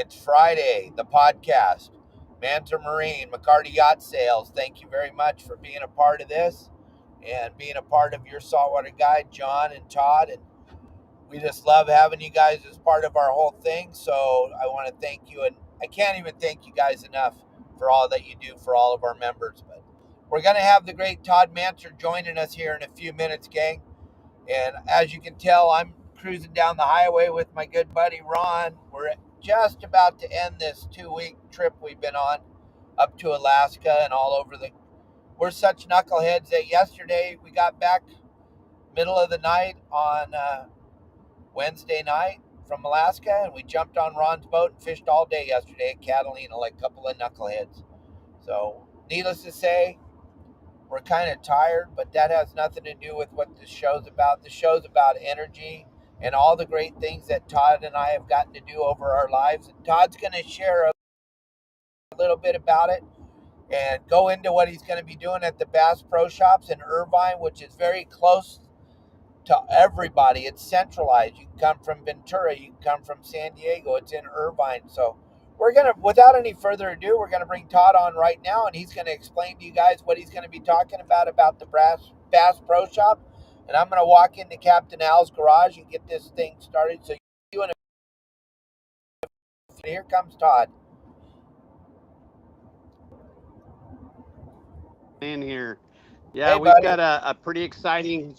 It's Friday, the podcast. Mansur Marine, McCarty Yacht Sales, thank you very much for being a part of this and being a part of Your Saltwater Guide, John and Todd. And we just love having you guys as part of our whole thing. So I want to thank you. And I can't even thank you guys enough for all that you do for all of our members. But we're going to have the great Todd Mansur joining us here in a few minutes, gang. And as you can tell, I'm cruising down the highway with my good buddy Ron. We're just about to end this 2-week trip we've been on up to Alaska and all over the. We're such knuckleheads that yesterday we got back middle of the night on Wednesday night from Alaska, and we jumped on Ron's boat and fished all day yesterday at Catalina like a couple of knuckleheads. So needless to say, we're kind of tired, but that has nothing to do with what the show's about. The show's about energy and all the great things that Todd and I have gotten to do over our lives. And Todd's going to share a little bit about it and go into what he's going to be doing at the Bass Pro Shops in Irvine, which is very close to everybody. It's centralized. You can come from Ventura, you can come from San Diego. It's in Irvine. So we're going to, without any further ado, we're going to bring Todd on right now, and he's going to explain to you guys what he's going to be talking about the Bass Pro Shop. And I'm going to walk into Captain Al's garage and get this thing started. So you and here comes Todd. In here. Yeah, Hey, we've buddy. got a pretty exciting.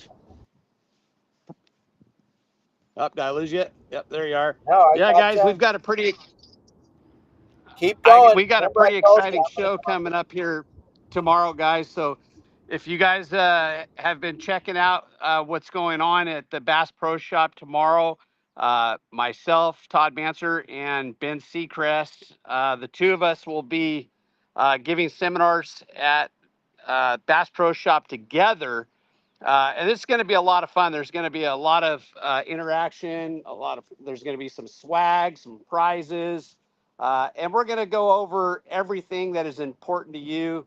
Did I lose you? Yep, there you are. No, I Yeah, got guys, you. we've got a pretty. Keep going. We got a Remember, I pretty told you exciting I'm show coming up here tomorrow, guys. So, if you guys have been checking out what's going on at the Bass Pro Shop tomorrow, myself, Todd Mansur, and Ben Seacrest, the two of us will be giving seminars at Bass Pro Shop together. And this is going to be a lot of fun. There's going to be a lot of interaction, there's going to be some swag, some prizes, and we're going to go over everything that is important to you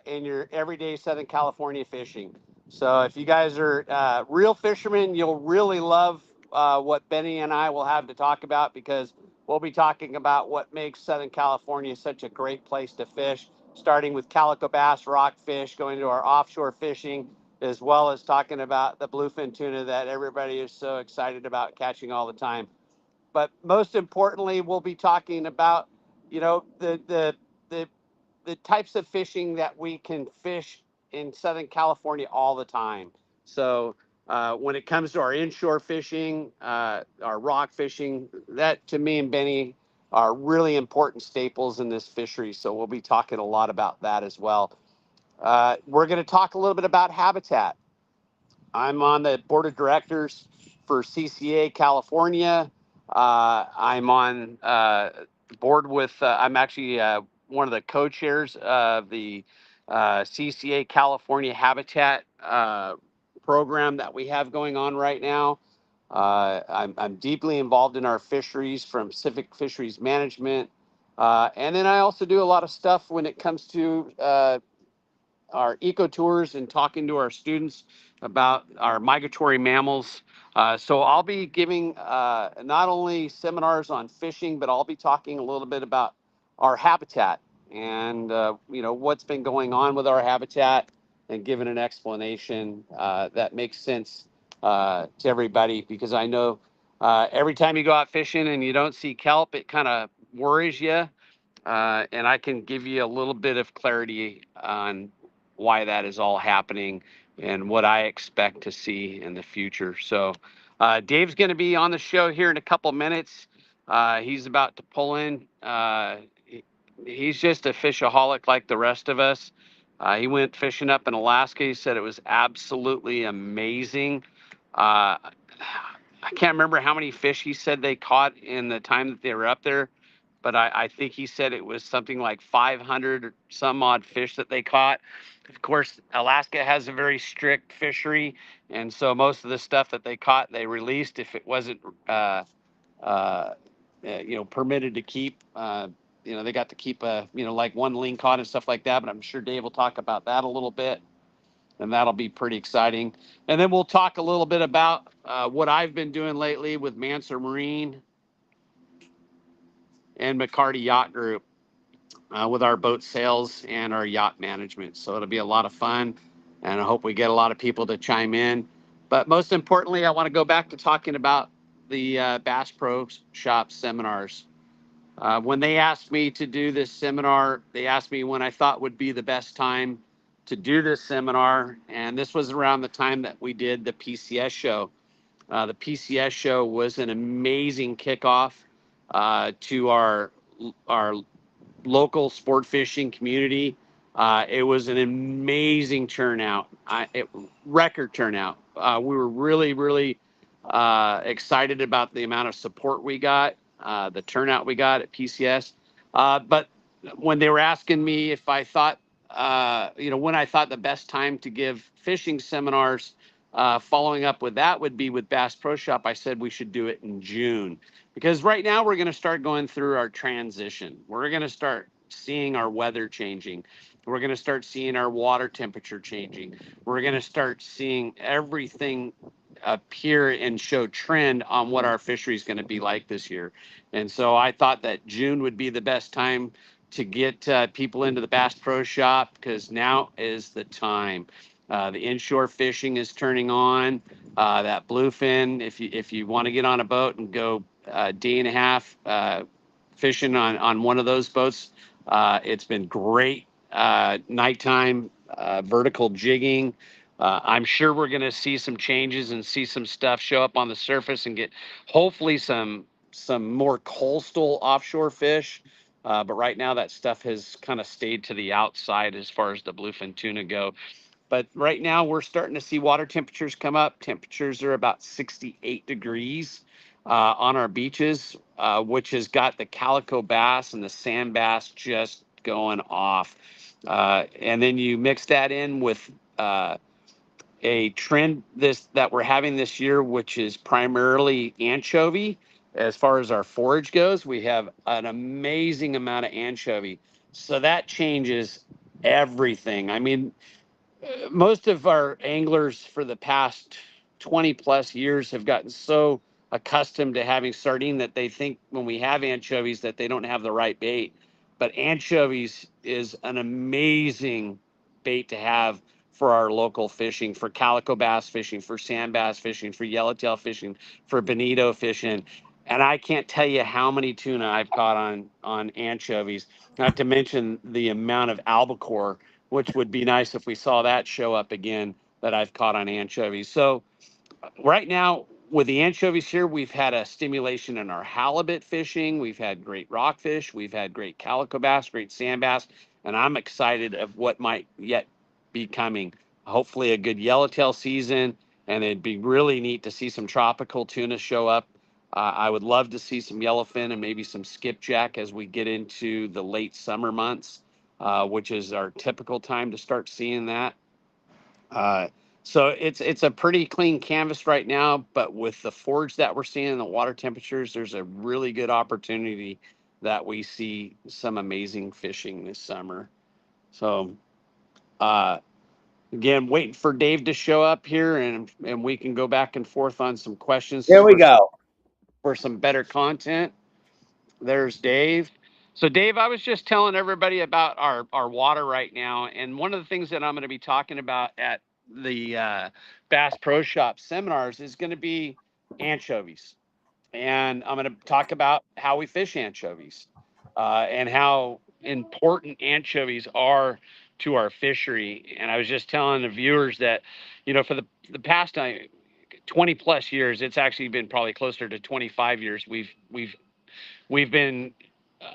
in your everyday Southern California fishing. So if you guys are real fishermen, you'll really love what Benny and I will have to talk about, because we'll be talking about what makes Southern California such a great place to fish, starting with calico bass, rockfish, going to our offshore fishing, as well as talking about the bluefin tuna that everybody is so excited about catching all the time. But most importantly, we'll be talking about, the types of fishing that we can fish in Southern California all the time. So when it comes to our inshore fishing, our rock fishing, that to me and Benny are really important staples in this fishery. So we'll be talking a lot about that as well. We're going to talk a little bit about habitat. I'm on the board of directors for CCA California. I'm on board with, I'm actually one of the co-chairs of the CCA California Habitat program that we have going on right now. I'm deeply involved in our fisheries, from Pacific Fisheries Management. And then I also do a lot of stuff when it comes to our eco tours and talking to our students about our migratory mammals. So I'll be giving not only seminars on fishing, but I'll be talking a little bit about our habitat and what's been going on with our habitat, and giving an explanation that makes sense to everybody, because I know every time you go out fishing and you don't see kelp, it kind of worries you. And I can give you a little bit of clarity on why that is all happening and what I expect to see in the future. So Dave's going to be on the show here in a couple minutes. He's about to pull in. He's just a fishaholic like the rest of us. He went fishing up in Alaska. He said it was absolutely amazing. I can't remember how many fish he said they caught in the time that they were up there, but I think he said it was something like 500 or some odd fish that they caught. Of course, Alaska has a very strict fishery, and so most of the stuff that they caught, they released if it wasn't, permitted to keep. They got to keep like one lingcod and stuff like that. But I'm sure Dave will talk about that a little bit, and that'll be pretty exciting. And then we'll talk a little bit about what I've been doing lately with Mansur Marine. and McCarty Yacht Group with our boat sales and our yacht management. So it'll be a lot of fun, and I hope we get a lot of people to chime in. But most importantly, I want to go back to talking about the Bass Pro Shop seminars. When they asked me to do this seminar, they asked me when I thought would be the best time to do this seminar. And this was around the time that we did the PCS show. The PCS show was an amazing kickoff to our local sport fishing community. It was an amazing turnout, record turnout. We were really, really excited about the amount of support we got, the turnout we got at PCS. But when they were asking me if I thought, when I thought the best time to give fishing seminars, following up with that would be with Bass Pro Shop, I said we should do it in June. Because right now we're going to start going through our transition. We're going to start seeing our weather changing. We're going to start seeing our water temperature changing. We're going to start seeing everything appear and show trend on what our fishery is going to be like this year. And so I thought that June would be the best time to get people into the Bass Pro Shop, because now is the time. The inshore fishing is turning on. That bluefin, if you want to get on a boat and go a day and a half fishing on one of those boats, it's been great. Nighttime vertical jigging. I'm sure we're going to see some changes and see some stuff show up on the surface and get hopefully some more coastal offshore fish. But right now that stuff has kind of stayed to the outside as far as the bluefin tuna go. But right now we're starting to see water temperatures come up. Temperatures are about 68 degrees on our beaches, which has got the calico bass and the sand bass just going off. And then you mix that in with a trend that we're having this year, which is primarily anchovy. As far as our forage goes, we have an amazing amount of anchovy. So that changes everything. I mean, most of our anglers for the past 20 plus years have gotten so accustomed to having sardine that they think when we have anchovies that they don't have the right bait. But anchovies is an amazing bait to have for our local fishing, for calico bass fishing, for sand bass fishing, for yellowtail fishing, for bonito fishing. And I can't tell you how many tuna I've caught on anchovies, not to mention the amount of albacore, which would be nice if we saw that show up again, that I've caught on anchovies. So right now with the anchovies here, we've had a stimulation in our halibut fishing. We've had great rockfish. We've had great calico bass, great sand bass, and I'm excited of what might yet be coming. Hopefully a good yellowtail season, and it'd be really neat to see some tropical tuna show up. I would love to see some yellowfin and maybe some skipjack as we get into the late summer months, which is our typical time to start seeing that. So it's a pretty clean canvas right now, but with the forage that we're seeing and the water temperatures, there's a really good opportunity that we see some amazing fishing this summer. So again, waiting for Dave to show up here, and we can go back and forth on some questions. Here we go. For some better content. There's Dave. So Dave, I was just telling everybody about our water right now, and one of the things that I'm going to be talking about at the Bass Pro Shop seminars is going to be anchovies, and I'm going to talk about how we fish anchovies and how important anchovies are to our fishery. And I was just telling the viewers that, for the past 20 plus years, it's actually been probably closer to 25 years. We've been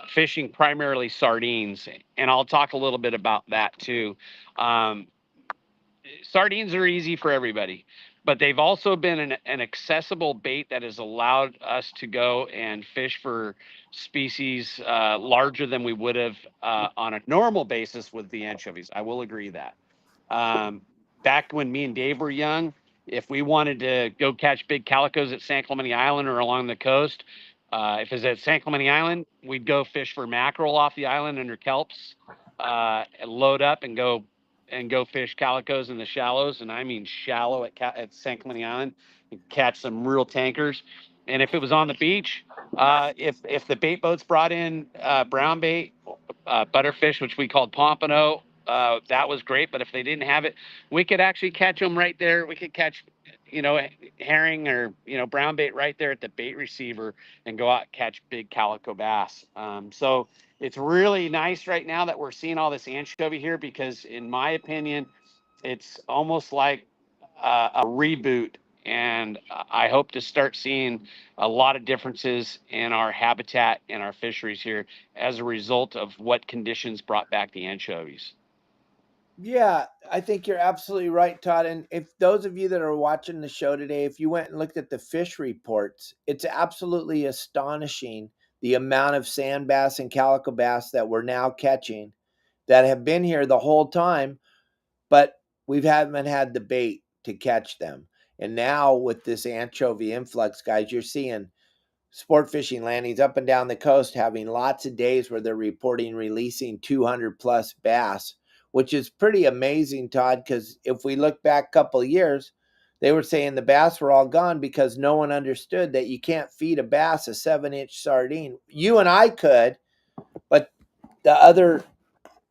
fishing primarily sardines, and I'll talk a little bit about that too. Um, Sardines are easy for everybody, but they've also been an accessible bait that has allowed us to go and fish for species larger than we would have on a normal basis with the anchovies. I will agree that. Um, Back when me and Dave were young, if we wanted to go catch big calicos at San Clemente Island or along the coast, if it's at San Clemente Island, we'd go fish for mackerel off the island under kelps, and load up and go fish calicos in the shallows, and I mean shallow at San Clemente Island, and catch some real tankers. And if it was on the beach, if the bait boats brought in brown bait, butterfish, which we called pompano, that was great. But if they didn't have it, we could actually catch them right there. We could catch, herring or brown bait right there at the bait receiver and go out and catch big calico bass. So it's really nice right now that we're seeing all this anchovy here because, in my opinion, it's almost like a reboot. And I hope to start seeing a lot of differences in our habitat and our fisheries here as a result of what conditions brought back the anchovies. Yeah, I think you're absolutely right, Todd. And if those of you that are watching the show today, if you went and looked at the fish reports, it's absolutely astonishing the amount of sand bass and calico bass that we're now catching that have been here the whole time, but we haven't had the bait to catch them. And now with this anchovy influx, guys, you're seeing sport fishing landings up and down the coast having lots of days where they're reporting releasing 200 plus bass, which is pretty amazing, Todd, because if we look back a couple of years, they were saying the bass were all gone because no one understood that you can't feed a bass a 7-inch sardine. You and I could, but the other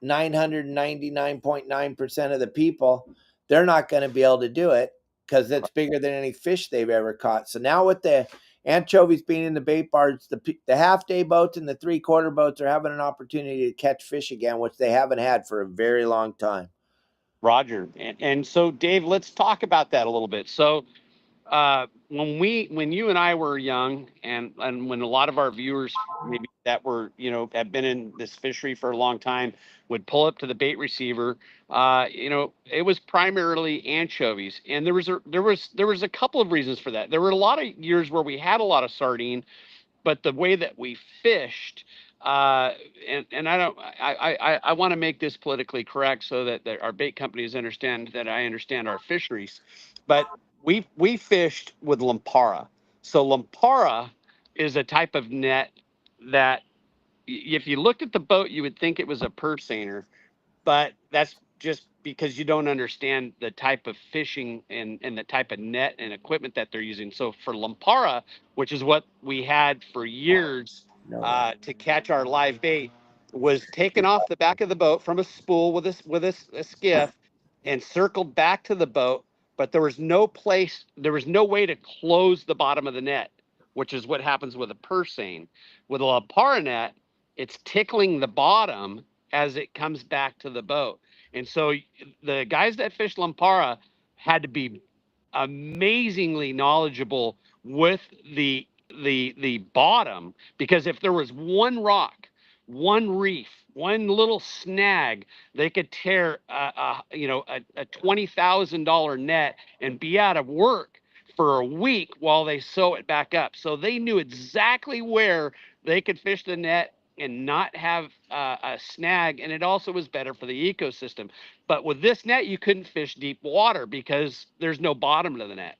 999.9% of the people, they're not going to be able to do it because it's bigger than any fish they've ever caught. So now with the anchovies being in the bait bars, the half-day boats and the three-quarter boats are having an opportunity to catch fish again, which they haven't had for a very long time. Roger. And so, Dave, let's talk about that a little bit. So, when you and I were young, and when a lot of our viewers maybe that were have been in this fishery for a long time would pull up to the bait receiver, it was primarily anchovies, and there was a couple of reasons for that. There were a lot of years where we had a lot of sardine, but the way that we fished, uh, and I want to make this politically correct so that our bait companies understand that I understand our fisheries, but we fished with Lampara. So Lampara is a type of net that if you looked at the boat, you would think it was a purse seiner, but that's just because you don't understand the type of fishing and the type of net and equipment that they're using. So for Lampara, which is what we had for years to catch our live bait, was taken off the back of the boat from a spool with a skiff and circled back to the boat. But there was no way to close the bottom of the net, which is what happens with a purse seine. With a Lampara net, it's tickling the bottom as it comes back to the boat. And so the guys that fish Lampara had to be amazingly knowledgeable with the bottom, because if there was one rock, one reef, one little snag, they could tear a $20,000 net and be out of work for a week while they sew it back up. So they knew exactly where they could fish the net and not have a snag, and it also was better for the ecosystem. But with this net, you couldn't fish deep water because there's no bottom to the net.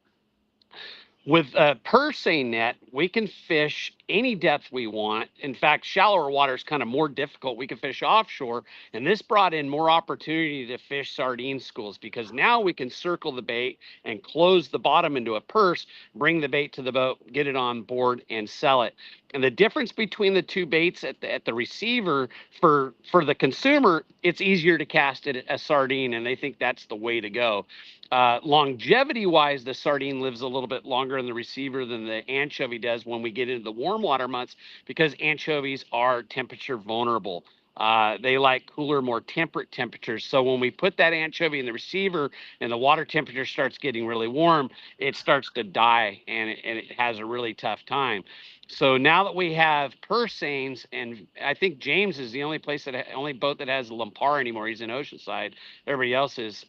With a purse seine net, we can fish any depth we want. In fact, shallower water is kind of more difficult. We can fish offshore, and this brought in more opportunity to fish sardine schools because now we can circle the bait and close the bottom into a purse, bring the bait to the boat, get it on board, and sell it. And the difference between the two baits at the receiver for the consumer, it's easier to cast it a sardine, and they think that's the way to go. Longevity wise, the sardine lives a little bit longer in the receiver than the anchovy does when we get into the warm water months because anchovies are temperature vulnerable. They like cooler, more temperate temperatures. So when we put that anchovy in the receiver and the water temperature starts getting really warm, it starts to die and it has a really tough time. So now that we have purse seines, and I think James is the only boat that has Lampara anymore. He's in Oceanside. Everybody else is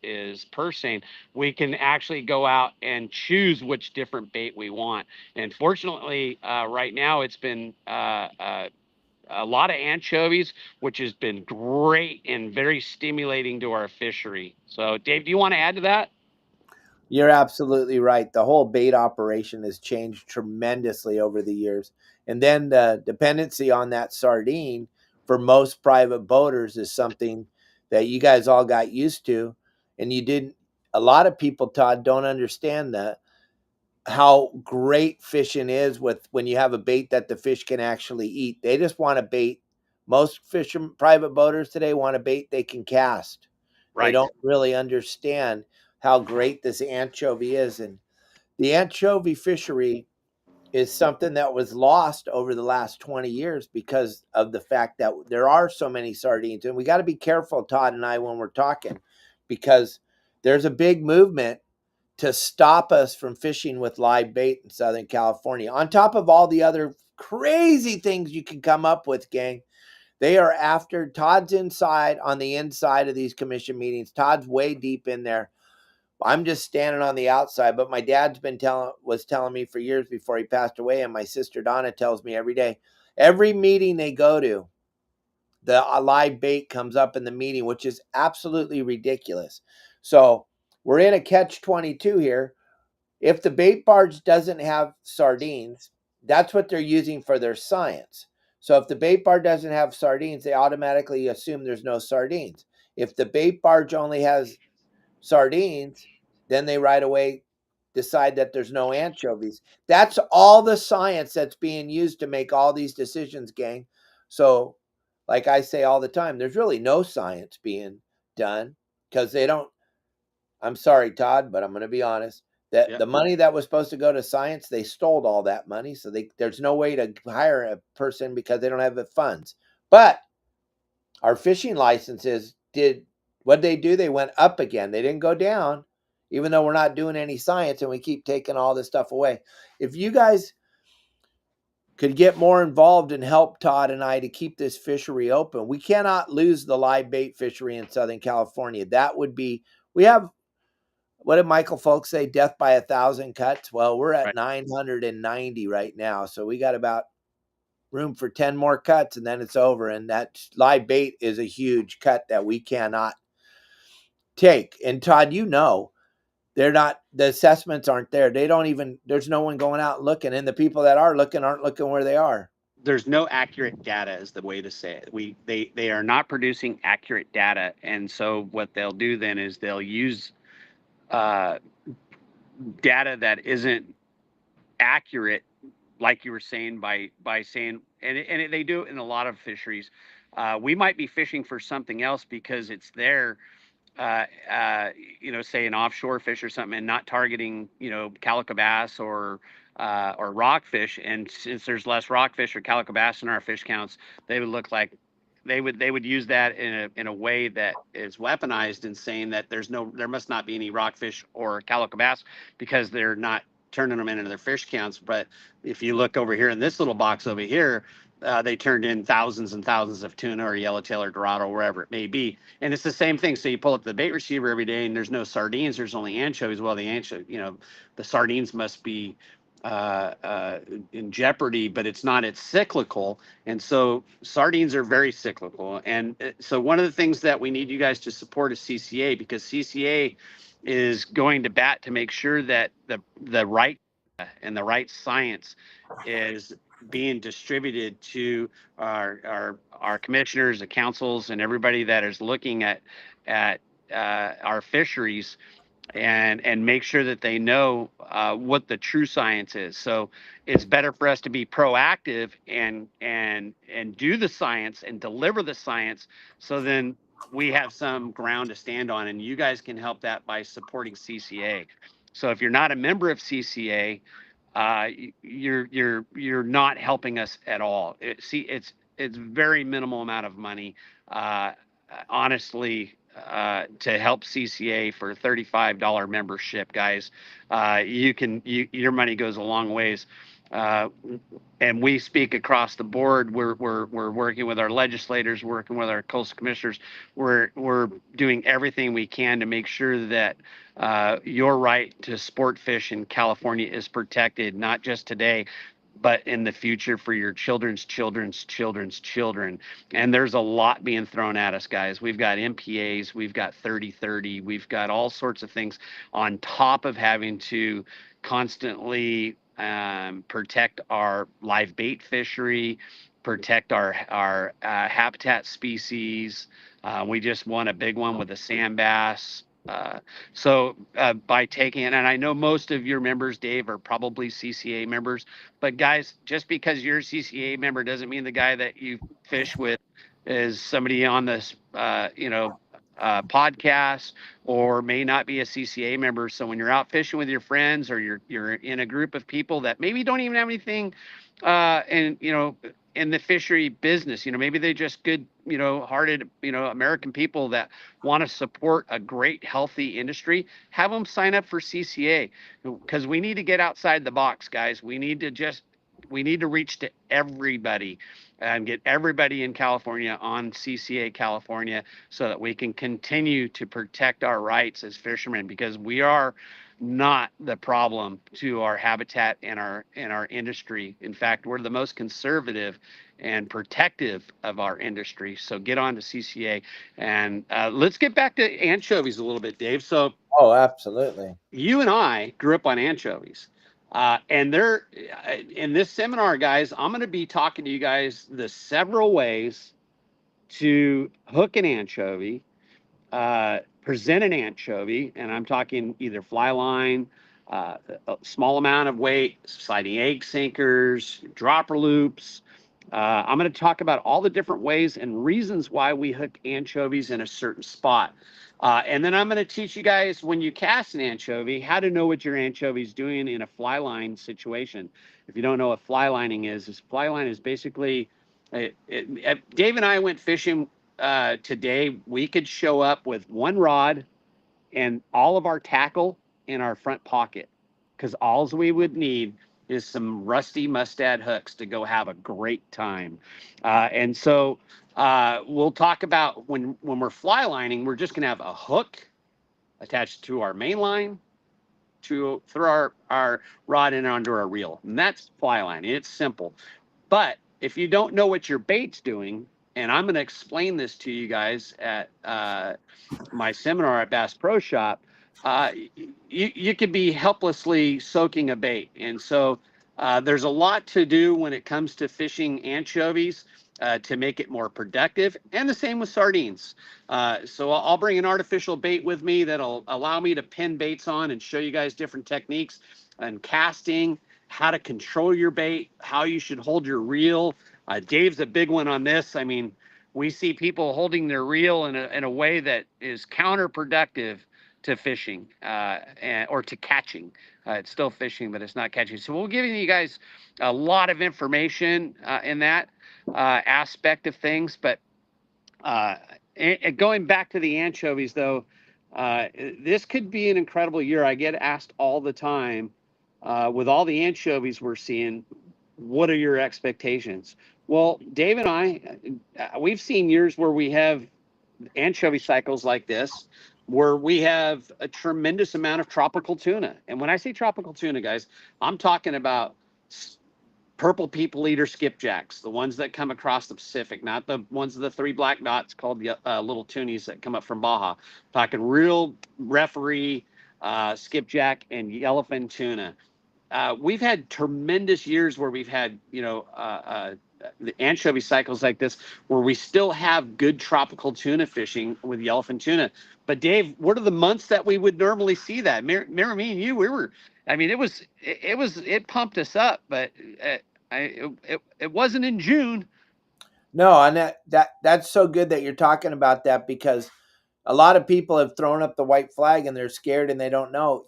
purse seine. We can actually go out and choose which different bait we want. And fortunately, right now it's been a lot of anchovies, which has been great and very stimulating to our fishery. So, Dave, do you want to add to that? You're absolutely right. The whole bait operation has changed tremendously over the years. And then the dependency on that sardine for most private boaters is something that you guys all got used to. And you didn't, a lot of people, Todd, don't understand that. how great fishing is with when you have a bait that the fish can actually eat. They just want a bait. Most fishermen, private boaters today want a bait they can cast. They Right. don't really understand how great this anchovy is. And the anchovy fishery is something that was lost over the last 20 years because of the fact that there are so many sardines. And we got to be careful, Todd and I, when we're talking, because there's a big movement to stop us from fishing with live bait in Southern California. On top of all the other crazy things you can come up with, gang, they are after Todd's inside on the inside of these commission meetings. Todd's way deep in there. I'm just standing on the outside, but my dad's was telling me for years before he passed away, and my sister Donna tells me every day. Every meeting they go to, the live bait comes up in the meeting, which is absolutely ridiculous. So we're in a catch-22 here. If the bait barge doesn't have sardines, that's what they're using for their science. So if the bait barge doesn't have sardines, they automatically assume there's no sardines. If the bait barge only has sardines, then they right away decide that there's no anchovies. That's all the science that's being used to make all these decisions, gang. So, like I say all the time, there's really no science being done because they don't. I'm sorry, Todd, but I'm going to be honest. That Yep. the money that was supposed to go to science, they stole all that money. So there's no way to hire a person because they don't have the funds. But our fishing licenses did what they do? They went up again. They didn't go down, even though we're not doing any science and we keep taking all this stuff away. If you guys could get more involved and help Todd and I to keep this fishery open, we cannot lose the live bait fishery in Southern California. That would be, we have, what did Michael Folks say? Death by 1,000 cuts. Well, we're at Right. 990 right now. So we got about room for 10 more cuts and then it's over. And that live bait is a huge cut that we cannot take. And Todd, they're not, the assessments aren't there. They don't even, there's no one going out looking. And the people that are looking aren't looking where they are. There's no accurate data is the way to say it. They are not producing accurate data, and so what they'll do then is they'll use uh, data that isn't accurate, like you were saying, by saying, and they do it in a lot of fisheries. We might be fishing for something else because it's there, uh, uh, say an offshore fish or something, and not targeting, calico bass or rockfish. And since there's less rockfish or calico bass in our fish counts, they would look like they would use that in a way that is weaponized in saying that there must not be any rockfish or calico bass because they're not turning them into their fish counts. But if you look over here in this little box over here, they turned in thousands and thousands of tuna or yellowtail or dorado, wherever it may be. And it's the same thing. So you pull up the bait receiver every day and there's no sardines, there's only anchovies. Well, the sardines must be in jeopardy, but it's not. It's cyclical. And so sardines are very cyclical. And so one of the things that we need you guys to support is CCA, because CCA is going to bat to make sure that the right and the right science is being distributed to our commissioners, the councils, and everybody that is looking at our fisheries, and make sure that they know what the true science is. So it's better for us to be proactive and do the science and deliver the science. So then we have some ground to stand on, and you guys can help that by supporting CCA. So if you're not a member of CCA, you're not helping us at all. It's very minimal amount of money. Uh, Honestly, to help CCA for $35 membership, guys. Your money goes a long ways. Uh, and we speak across the board. We're working with our legislators, working with our coastal commissioners. We're doing everything we can to make sure that your right to sport fish in California is protected, not just today, but in the future for your children's children's children's children. And there's a lot being thrown at us, guys. We've got MPAs, we've got 30/30, we've got all sorts of things on top of having to constantly protect our live bait fishery, protect our habitat species. We just won a big one with the sandbass. By taking it, and I know most of your members, Dave, are probably CCA members, but guys, just because you're a CCA member doesn't mean the guy that you fish with is somebody on this, podcast, or may not be a CCA member. So when you're out fishing with your friends, or you're in a group of people that maybe don't even have anything, and in the fishery business, maybe they're just good, hearted, American people that want to support a great, healthy industry, have them sign up for CCA, because we need to get outside the box, guys. We need to reach to everybody and get everybody in California on CCA California, so that we can continue to protect our rights as fishermen, because we are not the problem to our habitat and our industry. In fact, we're the most conservative and protective of our industry. So get on to CCA, and let's get back to anchovies a little bit, Dave. So Oh, absolutely. you and I grew up on anchovies. And they're in this seminar, guys. I'm going to be talking to you guys the several ways to hook an anchovy, present an anchovy, and I'm talking either fly line, a small amount of weight, sliding egg sinkers, dropper loops. I'm going to talk about all the different ways and reasons why we hook anchovies in a certain spot. And then I'm going to teach you guys, when you cast an anchovy, how to know what your anchovy is doing in a fly line situation. If you don't know what fly lining is fly line is basically, Dave and I went fishing today. We could show up with one rod and all of our tackle in our front pocket, because all we would need is some rusty mustad hooks to go have a great time. And so we'll talk about, when we're fly lining, we're just going to have a hook attached to our main line, through our rod and onto our reel. And that's fly lining. It's simple. But if you don't know what your bait's doing, and I'm going to explain this to you guys at my seminar at Bass Pro Shop, you could be helplessly soaking a bait. And so there's a lot to do when it comes to fishing anchovies to make it more productive, and the same with sardines. So I'll bring an artificial bait with me that'll allow me to pin baits on and show you guys different techniques and casting, how to control your bait, how you should hold your reel. Dave's a big one on this. I mean, we see people holding their reel in a way that is counterproductive to fishing, or to catching. It's still fishing, but it's not catching. So we'll give you guys a lot of information in that aspect of things. But going back to the anchovies, though, this could be an incredible year. I get asked all the time, with all the anchovies we're seeing, what are your expectations? Well, Dave and I, we've seen years where we have anchovy cycles like this, where we have a tremendous amount of tropical tuna. And when I say tropical tuna, guys, I'm talking about purple people eater skipjacks, the ones that come across the Pacific, not the ones with the three black dots called the little tunies that come up from Baja. I'm talking real referee skipjack and yellowfin tuna. We've had tremendous years where we've had, the anchovy cycles like this, where we still have good tropical tuna fishing with yellowfin tuna. But Dave, what are the months that we would normally see that? Remember me and you, we were, I mean, it pumped us up, but it wasn't in June. No, and that's so good that you're talking about that, because a lot of people have thrown up the white flag and they're scared and they don't know.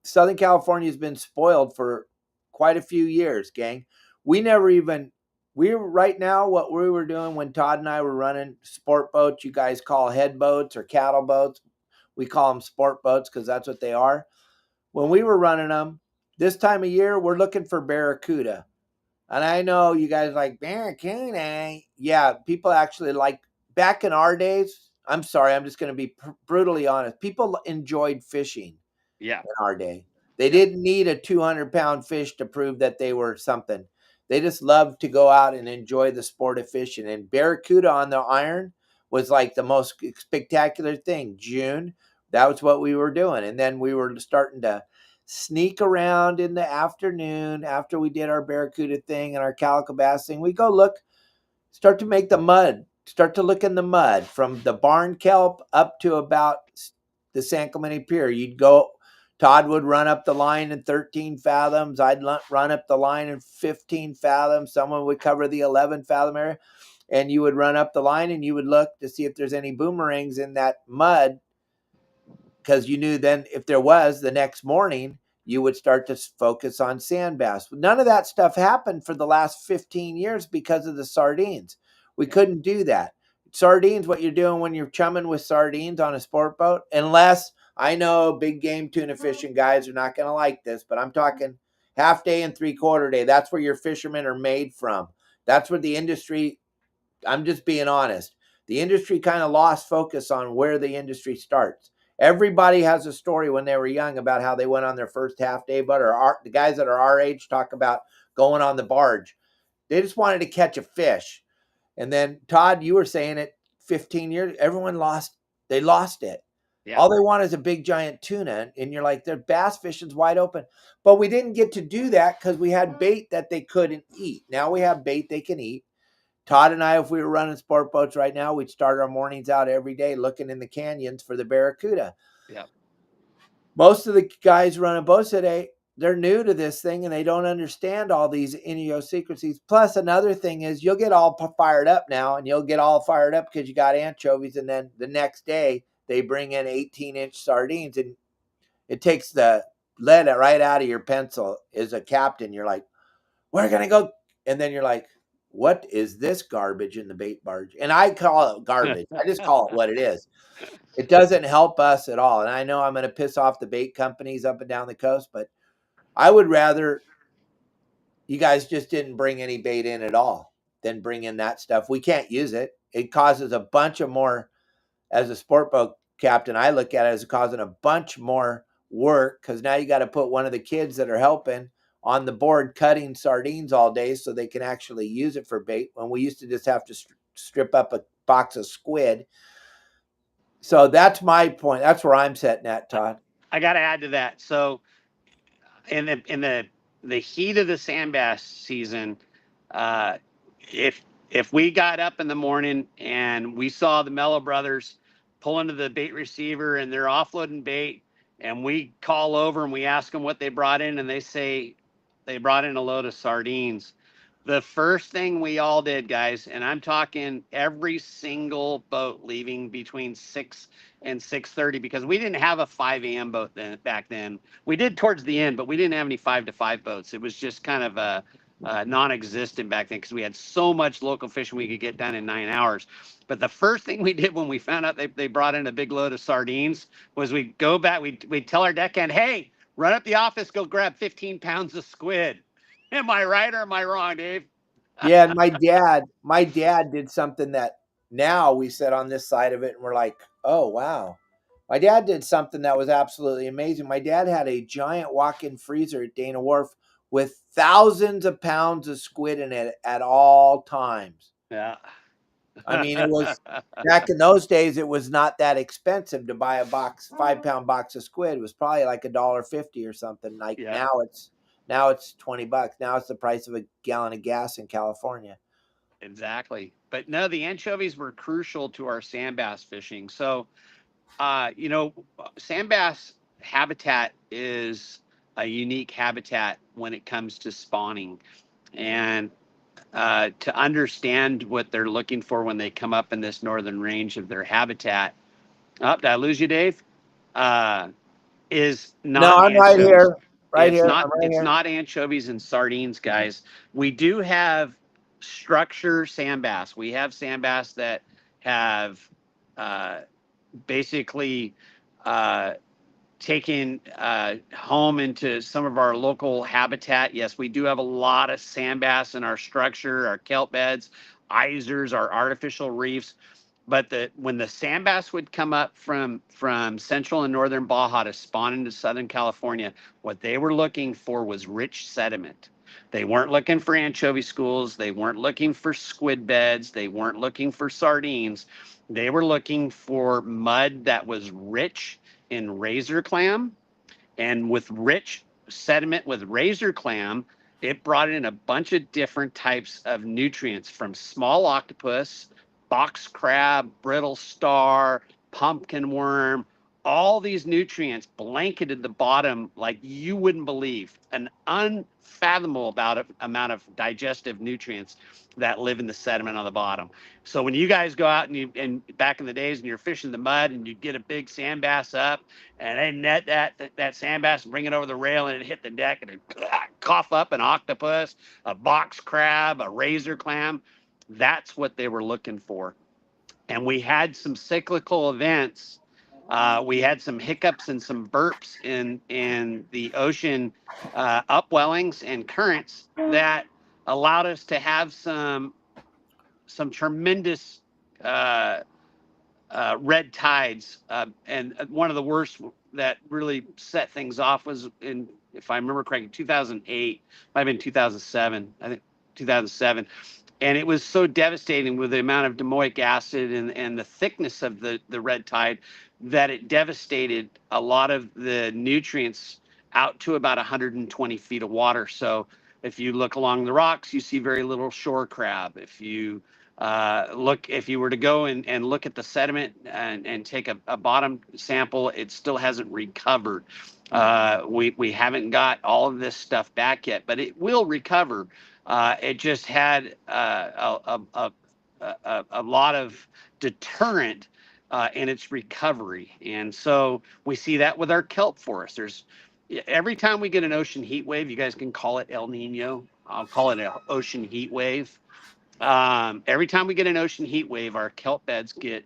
Southern California has been spoiled for quite a few years, gang. We never even, we were right now, what we were doing when Todd and I were running sport boats, you guys call head boats or cattle boats. We call them sport boats because that's what they are. When we were running them, this time of year, we're looking for barracuda. And I know you guys like barracuda. Yeah, people actually like, back in our days, I'm sorry, I'm just going to be brutally honest. People enjoyed fishing Yeah. in our day. They didn't need a 200-pound fish to prove that they were something. They just loved to go out and enjoy the sport of fishing. And barracuda on the iron was like the most spectacular thing. June, that was what we were doing. And then we were starting to sneak around in the afternoon after we did our barracuda thing and our calico bass thing. We go look, start to make the mud, start to look in the mud from the barn kelp up to about the San Clemente Pier. You'd go, Todd would run up the line in 13 fathoms. I'd run up the line in 15 fathoms. Someone would cover the 11 fathom area. And you would run up the line and you would look to see if there's any boomerangs in that mud, because you knew then if there was, the next morning, you would start to focus on sand bass. None of that stuff happened for the last 15 years because of the sardines. We couldn't do that. Sardines, what you're doing when you're chumming with sardines on a sport boat, unless, I know big game tuna fishing guys are not going to like this, but I'm talking half day and 3/4 day. That's where your fishermen are made from. That's where the industry, I'm just being honest, the industry kind of lost focus on where the industry starts. Everybody has a story when they were young about how they went on their first half day boat, or the guys that are our age talk about going on the barge. They just wanted to catch a fish. And then, Todd, you were saying it, 15 years, they lost it. Yeah. All they want is a big giant tuna. And you're like, their bass fishing's wide open. But we didn't get to do that because we had bait that they couldn't eat. Now we have bait they can eat. Todd and I, if we were running sport boats right now, we'd start our mornings out every day looking in the canyons for the barracuda. Yeah. Most of the guys running boats today, they're new to this thing and they don't understand all these idiosyncrasies. Plus, another thing is you'll get all fired up now, and you'll get all fired up because you got anchovies, and then the next day they bring in 18-inch sardines, and it takes the lead right out of your pencil. As a captain, you're like, we're going to go. And then you're like, what is this garbage in the bait barge? And I call it garbage. I just call it what it is. It doesn't help us at all. And I know I'm going to piss off the bait companies up and down the coast, but I would rather you guys just didn't bring any bait in at all than bring in that stuff. We can't use it. It causes a bunch of more, as a sport boat captain, I look at it as causing a bunch more work, because now you got to put one of the kids that are helping on the board cutting sardines all day so they can actually use it for bait, when we used to just have to strip up a box of squid. So that's my point. That's where I'm sitting at, Todd. I got to add to that. So in the heat of the Sandbass season, uh, if we got up in the morning and we saw the Mello brothers pull into the bait receiver and they're offloading bait, and we call over and we ask them what they brought in, and they say they brought in a load of sardines, the first thing we all did, guys, and I'm talking every single boat leaving between 6 and 6:30, because we didn't have a 5 a.m. boat back then. We did towards the end, but we didn't have any 5 to 5 boats. It was just kind of a non-existent back then, because we had so much local fishing we could get done in 9 hours. But the first thing we did when we found out they brought in a big load of sardines was we go back, we'd tell our deckhand, hey, run up the office, go grab 15 pounds of squid. Am I right or am I wrong, Dave? Yeah, and my dad did something that now we sit on this side of it and we're like, oh wow. My dad did something that was absolutely amazing. My dad had a giant walk-in freezer at Dana Wharf with thousands of pounds of squid in it at all times. Yeah. I mean, it was back in those days, it was not that expensive to buy a 5-pound box of squid. It was probably like $1.50 or something. Like Yeah, now it's $20. Now it's the price of a gallon of gas in California. exactly. But no, the anchovies were crucial to our sandbass fishing. So, you know, sandbass habitat is a unique habitat when it comes to spawning. And to understand what they're looking for when they come up in this northern range of their habitat. Oh, did I lose you, Dave? Uh, is No, not I'm right anchovies. here. Right It's here. not I'm right it's here. not anchovies and sardines, guys. We do have structure sandbass. We have sandbass that have uh, basically uh, taken home into some of our local habitat. Yes, we do have a lot of sandbass in our structure, our kelp beds, isers, our artificial reefs. But when the sandbass would come up from central and northern Baja to spawn into Southern California, what they were looking for was rich sediment. They weren't looking for anchovy schools. They weren't looking for squid beds. They weren't looking for sardines. They were looking for mud that was rich in razor clam, and with rich sediment with razor clam, it brought in a bunch of different types of nutrients, from small octopus, box crab, brittle star, pumpkin worm, all these nutrients blanketed the bottom like you wouldn't believe. An unfathomable amount of digestive nutrients that live in the sediment on the bottom. So when you guys go out and back in the days and you're fishing the mud and you get a big sand bass up and they net that sand bass and bring it over the rail and it hit the deck and it cough up an octopus, a box crab, a razor clam. That's what they were looking for. And we had some cyclical events. We had some hiccups and some burps in the ocean upwellings and currents that allowed us to have some tremendous uh, red tides. And one of the worst that really set things off was in, if I remember correctly, 2008, might have been 2007. I think 2007, and it was so devastating with the amount of domoic acid and the thickness of the red tide that it devastated a lot of the nutrients out to about 120 feet of water. So if you look along the rocks, you see very little shore crab. If you if you were to go and look at the sediment and take a bottom sample, it still hasn't recovered. We haven't got all of this stuff back yet, but it will recover. It just had a lot of deterrent in its recovery. And so we see that with our kelp forest. There's every time we get an ocean heat wave, you guys can call it El Nino. I'll call it an ocean heat wave. Every time we get an ocean heat wave, our kelp beds get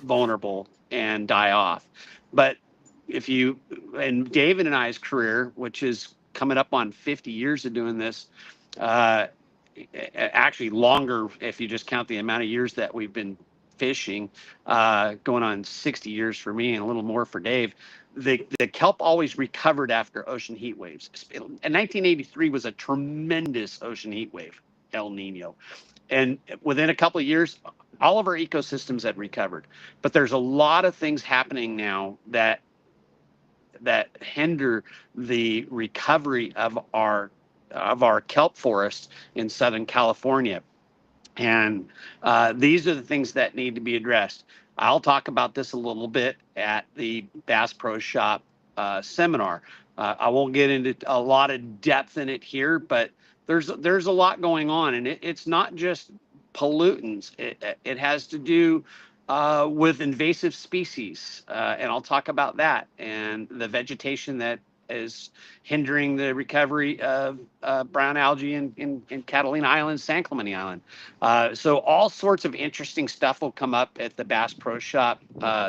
vulnerable and die off. But if you, and David and I's career, which is coming up on 50 years of doing this, uh, actually longer if you just count the amount of years that we've been fishing, going on 60 years for me and a little more for Dave. The kelp always recovered after ocean heat waves. And 1983 was a tremendous ocean heat wave, El Nino. And within a couple of years, all of our ecosystems had recovered. But there's a lot of things happening now that hinder the recovery of our kelp forests in Southern California. And these are the things that need to be addressed. I'll talk about this a little bit at the Bass Pro Shop seminar. I won't get into a lot of depth in it here, but there's a lot going on, and it's not just pollutants. It has to do with invasive species, and I'll talk about that and the vegetation that is hindering the recovery of brown algae in Catalina Island, San Clemente Island. So all sorts of interesting stuff will come up at the Bass Pro Shop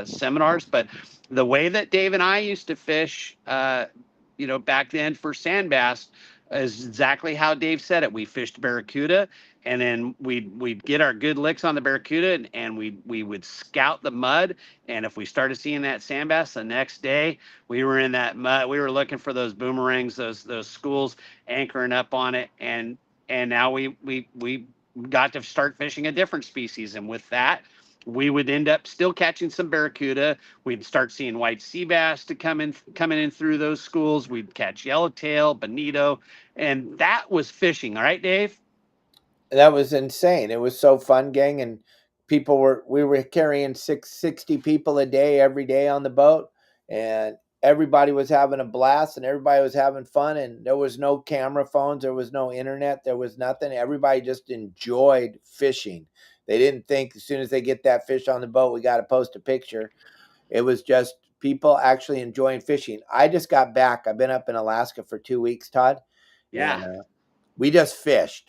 seminars. But the way that Dave and I used to fish, back then for sand bass, is exactly how Dave said it. We fished barracuda, and then we'd get our good licks on the barracuda, and we would scout the mud. And if we started seeing that sand bass the next day, we were in that mud. We were looking for those boomerangs, those schools, anchoring up on it. And now we got to start fishing a different species, and with that, we would end up still catching some barracuda. We'd start seeing white sea bass coming in through those schools. We'd catch yellowtail, bonito, and that was fishing. All right, Dave? That was insane. It was so fun, gang, and we were carrying 60 people a day every day on the boat, and everybody was having a blast and everybody was having fun, and there was no camera phones, there was no internet, there was nothing. Everybody just enjoyed fishing. They didn't think as soon as they get that fish on the boat, we got to post a picture. It was just people actually enjoying fishing. I just got back. I've been up in Alaska for 2 weeks, Todd, and Yeah. we just fished.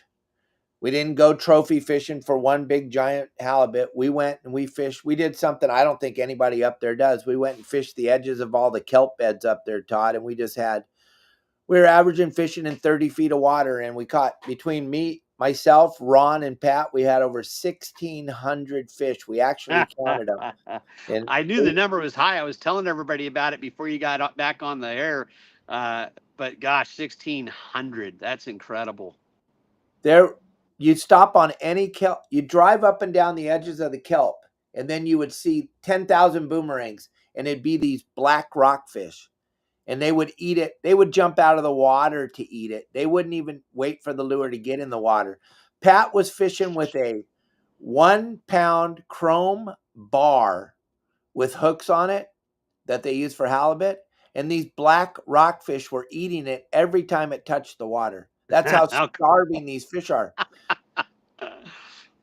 We didn't go trophy fishing for one big giant halibut. We went and we fished. We did something I don't think anybody up there does. We went and fished the edges of all the kelp beds up there, Todd, and we were averaging fishing in 30 feet of water, and we caught, between me, myself, Ron, and Pat, we had over 1,600 fish. We actually counted them. And I knew the number was high. I was telling everybody about it before you got back on the air. But gosh, 1,600. That's incredible. there, you'd stop on any kelp, you'd drive up and down the edges of the kelp, and then you would see 10,000 boomerangs, and it'd be these black rockfish. And they would eat it. They would jump out of the water to eat it. They wouldn't even wait for the lure to get in the water. Pat was fishing with a 1 pound chrome bar with hooks on it. that they use for halibut, and these black rockfish were eating it every time it touched the water. That's how How starving these fish are.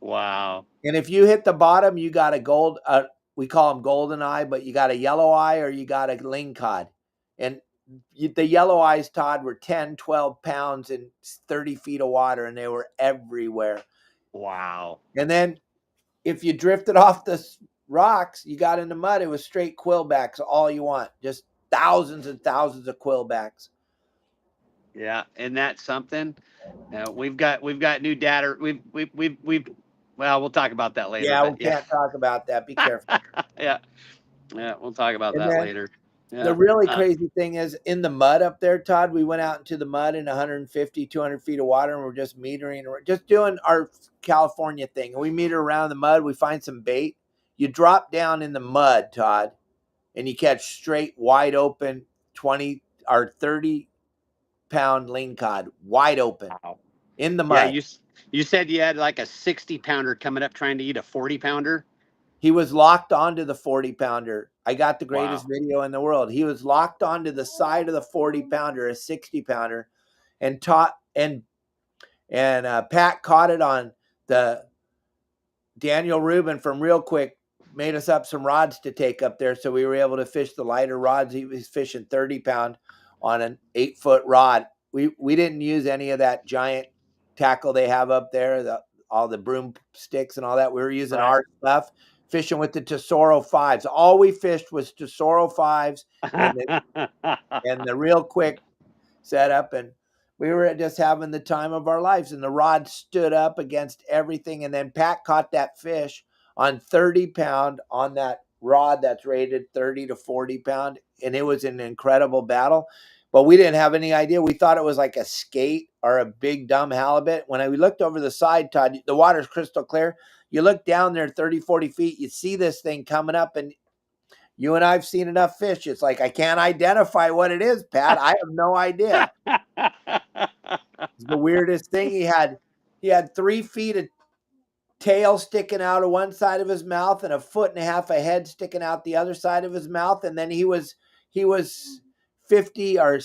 Wow. And if you hit the bottom, you got a gold. We call them golden eye, but you got a yellow eye or you got a lingcod. And the yellow eyes, Todd, were 10, 12 pounds in 30 feet of water, and they were everywhere. Wow. And then if you drifted off the rocks, you got in the mud, it was straight quillbacks, all you want. Just thousands and thousands of quillbacks. Yeah, and that's something. We've got new data. We've. Well, we'll talk about that later. Yeah, we But yeah, can't talk about that. Be careful. yeah, yeah. We'll talk about And that then later. the Yeah. really crazy thing is in the mud up there, Todd, we went out into the mud in 150, 200 feet of water, and we're just metering, just doing our California thing. And we meter around the mud. We find some bait. You drop down in the mud, Todd, and you catch straight, wide open 20 or 30-pound lingcod, wide open Wow. in the Yeah. mud. You said you had like a 60-pounder coming up trying to eat a 40-pounder. He was locked onto the 40-pounder. I got the greatest Wow. video in the world. He was locked onto the side of the 40-pounder, a 60-pounder, and taught and Pat caught it on the Daniel Rubin from ReelQuick made us up some rods to take up there, so we were able to fish the lighter rods. He was fishing 30-pound on an 8-foot rod. We didn't use any of that giant tackle they have up there, all the broomsticks and all that. We were using Right. our stuff, fishing with the Tesoro 5s. All we fished was Tesoro 5s and the ReelQuick setup, and we were just having the time of our lives. And the rod stood up against everything. And then Pat caught that fish on 30-pound on that rod that's rated 30 to 40-pound, and it was an incredible battle. But we didn't have any idea. We thought it was like a skate or a big dumb halibut. When we looked over the side, Todd, the water's crystal clear. You look down there 30, 40 feet, you see this thing coming up, and you and I've seen enough fish. It's like, I can't identify what it is, Pat. I have no idea. It's the weirdest thing. He had 3 feet of tail sticking out of one side of his mouth and a foot and a half of head sticking out the other side of his mouth. And then he was 50 or,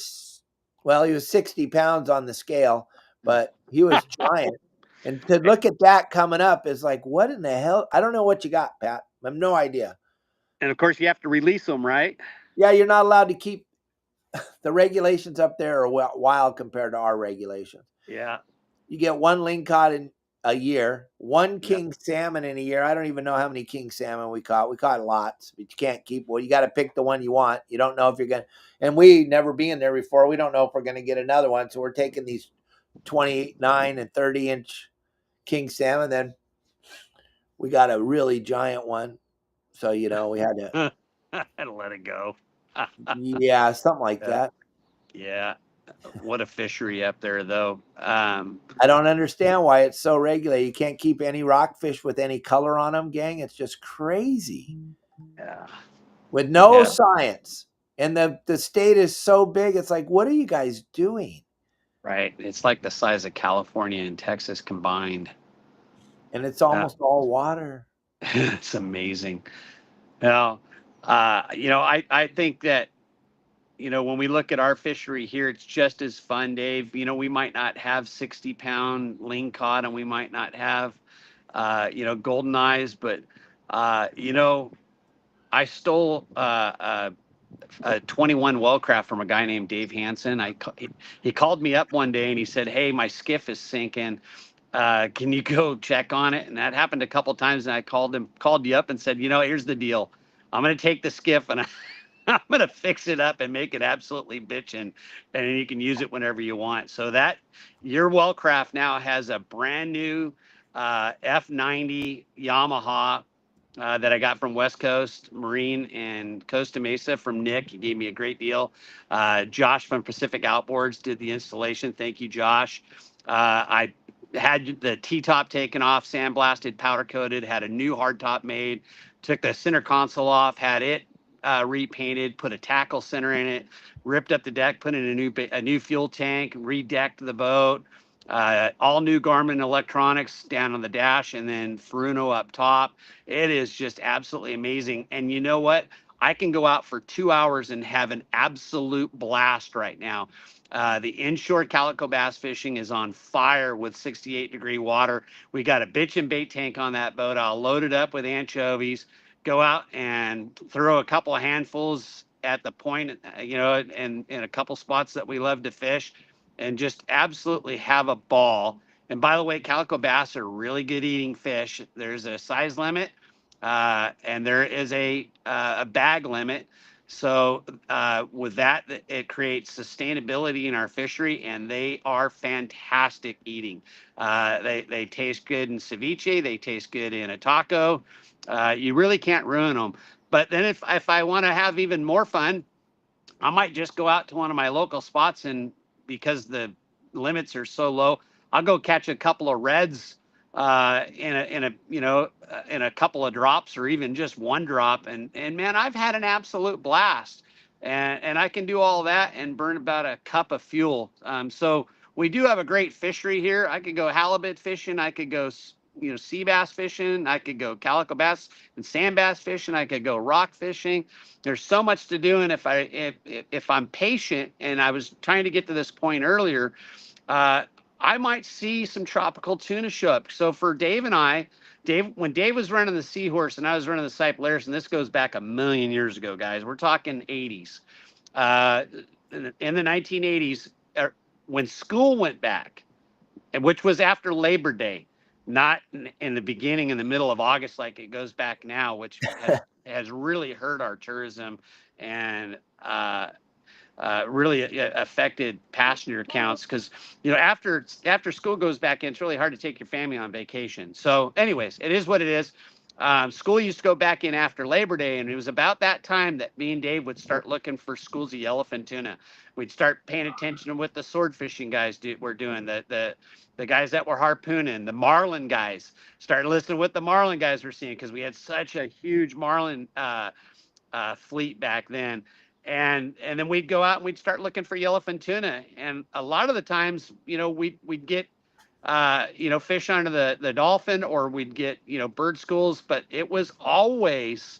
well, he was 60 pounds on the scale, but he was giant. And to look at that coming up is like, what in the hell? I don't know what you got, Pat. I have no idea. And of course, you have to release them, right? Yeah, you're not allowed to keep the regulations up there are wild compared to our regulations. Yeah. You get one lingcod in a year, one Yeah. king salmon in a year. I don't even know how many king salmon we caught. We caught lots, but you can't keep. Well, you got to pick the one you want. You don't know if you're gonna. And we never been there before. We don't know if we're gonna get another one. So we're taking these 29 and 30-inch king salmon. Then we got a really giant one. So we had to. And let it go. Yeah, something like Yeah. that. Yeah. What a fishery up there, though. I don't understand why it's so regulated. You can't keep any rockfish with any color on them, gang. It's just crazy Yeah. with no Yeah. science. And the state is so big. It's like, what are you guys doing? Right. It's like the size of California and Texas combined. And it's almost all water. It's amazing. Now, I think that, when we look at our fishery here, it's just as fun, Dave. We might not have 60-pound lingcod and we might not have, golden eyes, but, I stole a 21 Wellcraft from a guy named Dave Hansen. He called me up one day and he said, "Hey, my skiff is sinking. Can you go check on it?" And that happened a couple times. And I called you up and said, "Here's the deal. I'm going to take the skiff and I'm going to fix it up and make it absolutely bitchin', and you can use it whenever you want." So that your Wellcraft now has a brand new F90 Yamaha that I got from West Coast Marine and Costa Mesa from Nick. He gave me a great deal. Josh from Pacific Outboards did the installation. Thank you, Josh. I had the T-top taken off, sandblasted, powder coated, had a new hardtop made, took the center console off, had it repainted, put a tackle center in it, ripped up the deck, put in a new fuel tank, redecked the boat, all new Garmin electronics down on the dash, and then Furuno up top. It is just absolutely amazing. And you know what? I can go out for 2 hours and have an absolute blast right now. The inshore calico bass fishing is on fire with 68-degree water. We got a bitch and bait tank on that boat. I'll load it up with anchovies, go out and throw a couple of handfuls at the point, in a couple spots that we love to fish, and just absolutely have a ball. And by the way, calico bass are really good eating fish. There's a size limit, and there is a bag limit. So with that, it creates sustainability in our fishery, and they are fantastic eating. They taste good in ceviche. They taste good in a taco. You really can't ruin them. But then if I want to have even more fun, I might just go out to one of my local spots, and because the limits are so low, I'll go catch a couple of reds in a couple of drops, or even just one drop, and man, I've had an absolute blast. And I can do all that and burn about a cup of fuel. So we do have a great fishery here. I could go halibut fishing. I could go sea bass fishing. I could go calico bass and sandbass fishing. I could go rock fishing. There's so much to do, and if I'm patient, and I was trying to get to this point earlier, uh, I might see some tropical tuna show up. So for Dave and I, when Dave was running the Seahorse and I was running the Cypolaris, and this goes back a million years ago, guys, we're talking 80s. In the 1980s, when school went back, which was after Labor Day, not in the beginning, in the middle of August, like it goes back now, which has really hurt our tourism and really affected passenger counts. Because after school goes back in, it's really hard to take your family on vacation. So, anyways, it is what it is. School used to go back in after Labor Day, and it was about that time that me and Dave would start looking for schools of yellowfin tuna. We'd start paying attention to what the sword fishing guys were doing, the guys that were harpooning, the marlin guys. Started listening to what the marlin guys were seeing, because we had such a huge marlin fleet back then. And then we'd go out and we'd start looking for yellowfin tuna. And a lot of the times, we'd get fish onto the dolphin, or we'd get, bird schools, but it was always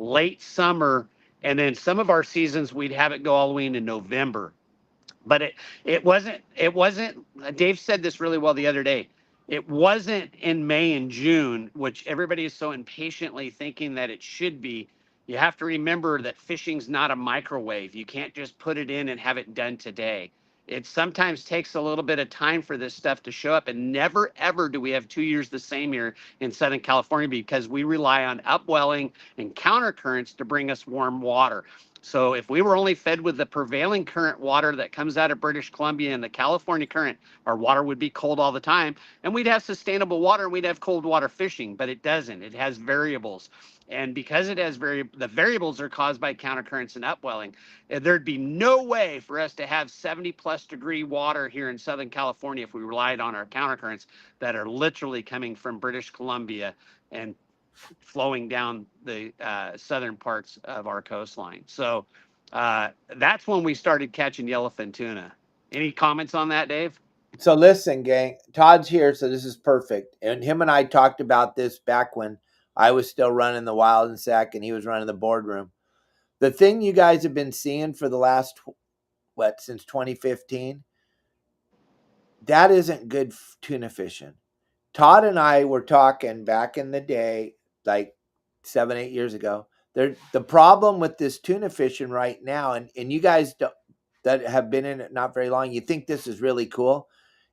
late summer. And then some of our seasons, we'd have it go all the way into November. But it wasn't, Dave said this really well the other day. It wasn't in May and June, which everybody is so impatiently thinking that it should be. You have to remember that fishing's not a microwave. You can't just put it in and have it done today. It sometimes takes a little bit of time for this stuff to show up, and never ever do we have 2 years the same here in Southern California, because we rely on upwelling and countercurrents to bring us warm water. So if we were only fed with the prevailing current water that comes out of British Columbia and the California current, our water would be cold all the time, and we'd have sustainable water and we'd have cold water fishing. But it doesn't. It has variables. And because it has the variables are caused by countercurrents and upwelling, there'd be no way for us to have 70+ degree water here in Southern California if we relied on our countercurrents that are literally coming from British Columbia and flowing down the southern parts of our coastline. So that's when we started catching yellowfin tuna. Any comments on that, Dave? So listen, gang, Todd's here, so this is perfect. And him and I talked about this back when I was still running the Wild and Sack and he was running the boardroom. The thing you guys have been seeing for the last, since 2015, that isn't good tuna fishing. Todd and I were talking back in the day, like 7, 8 years ago. The problem with this tuna fishing right now, and you guys that have been in it not very long, you think this is really cool.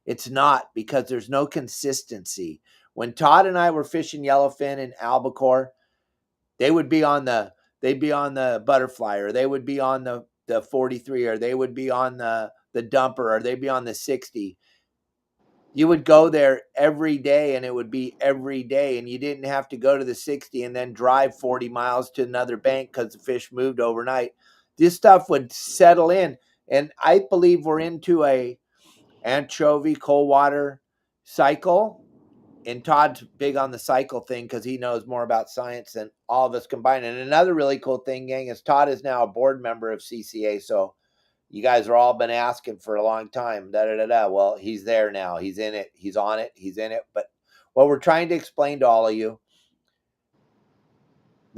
It's not, because there's no consistency. When Todd and I were fishing yellowfin and albacore, they would be on the butterfly, or they would be on the 43, or they would be on the dumper, or they'd be on the 60. You would go there every day, and it would be every day, and you didn't have to go to the 60 and then drive 40 miles to another bank because the fish moved overnight. This stuff would settle in, and I believe we're into a anchovy cold water cycle. And Todd's big on the cycle thing because he knows more about science than all of us combined. And another really cool thing, gang, is Todd is now a board member of CCA. So you guys are all been asking for a long time. Well, he's there now. He's in it. He's on it. He's in it. But what we're trying to explain to all of you,